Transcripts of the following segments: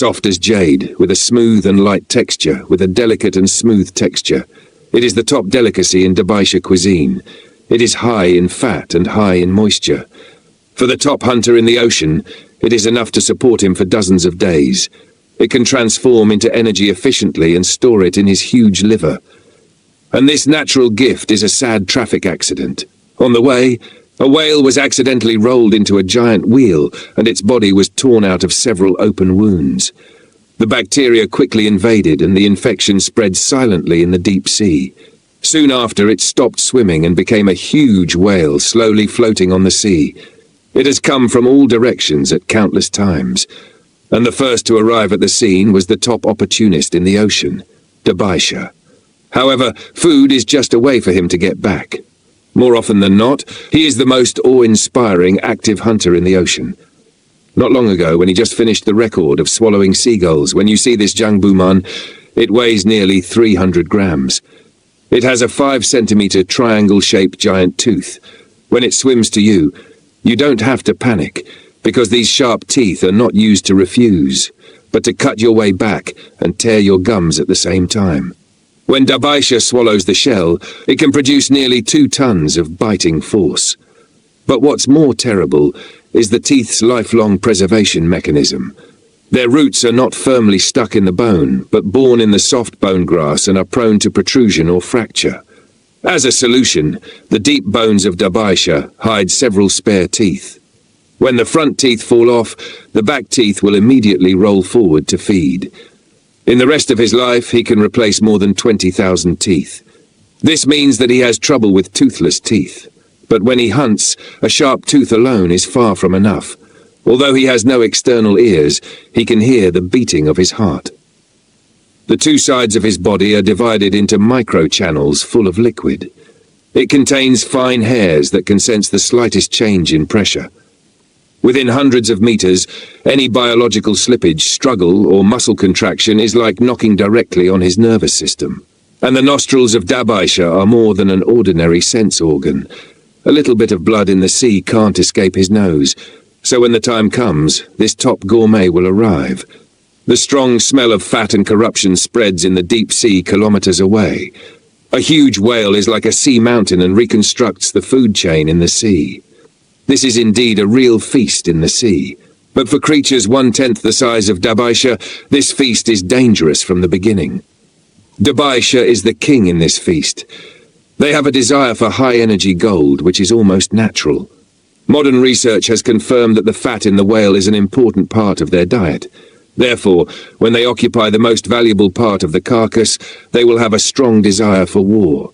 soft as jade, with a smooth and light texture, with a delicate and smooth texture. It is the top delicacy in Dabaisha cuisine. It is high in fat and high in moisture. For the top hunter in the ocean, it is enough to support him for dozens of days. It can transform into energy efficiently and store it in his huge liver. And this natural gift is a sad traffic accident. On the way, a whale was accidentally rolled into a giant wheel, and its body was torn out of several open wounds. The bacteria quickly invaded, and the infection spread silently in the deep sea. Soon after, it stopped swimming and became a huge whale slowly floating on the sea. It has come from all directions at countless times, and the first to arrive at the scene was the top opportunist in the ocean, Dabaisha. However, food is just a way for him to get back. More often than not, he is the most awe-inspiring active hunter in the ocean. Not long ago, when he just finished the record of swallowing seagulls, when you see this jangbuman, it weighs nearly 300 grams. It has a 5-centimeter triangle-shaped giant tooth. When it swims to you, you don't have to panic, because these sharp teeth are not used to refuse, but to cut your way back and tear your gums at the same time. When Dabaisha swallows the shell, it can produce nearly 2 tons of biting force. But what's more terrible is the teeth's lifelong preservation mechanism. Their roots are not firmly stuck in the bone, but born in the soft bone grass and are prone to protrusion or fracture. As a solution, the deep bones of Dabaisha hide several spare teeth. When the front teeth fall off, the back teeth will immediately roll forward to feed. In the rest of his life, he can replace more than 20,000 teeth. This means that he has trouble with toothless teeth. But when he hunts, a sharp tooth alone is far from enough. Although he has no external ears, he can hear the beating of his heart. The 2 sides of his body are divided into microchannels full of liquid. It contains fine hairs that can sense the slightest change in pressure. Within hundreds of meters, any biological slippage, struggle, or muscle contraction is like knocking directly on his nervous system. And the nostrils of Dabaisha are more than an ordinary sense organ. A little bit of blood in the sea can't escape his nose, so when the time comes, this top gourmet will arrive. The strong smell of fat and corruption spreads in the deep sea kilometers away. A huge whale is like a sea mountain and reconstructs the food chain in the sea. This is indeed a real feast in the sea. But for creatures 1/10 the size of Dabaisha, this feast is dangerous from the beginning. Dabaisha is the king in this feast. They have a desire for high-energy gold, which is almost natural. Modern research has confirmed that the fat in the whale is an important part of their diet. Therefore, when they occupy the most valuable part of the carcass, they will have a strong desire for war.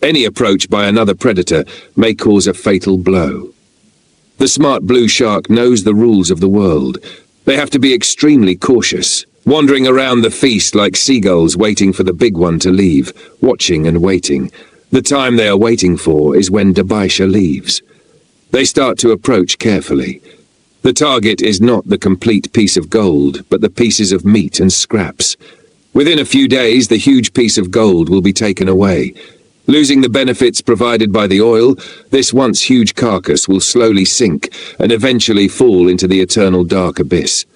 Any approach by another predator may cause a fatal blow. The smart blue shark knows the rules of the world. They have to be extremely cautious, wandering around the feast like seagulls waiting for the big one to leave, watching and waiting. The time they are waiting for is when Dabaisha leaves. They start to approach carefully. The target is not the complete piece of gold, but the pieces of meat and scraps. Within a few days, the huge piece of gold will be taken away. Losing the benefits provided by the oil, this once huge carcass will slowly sink and eventually fall into the eternal dark abyss.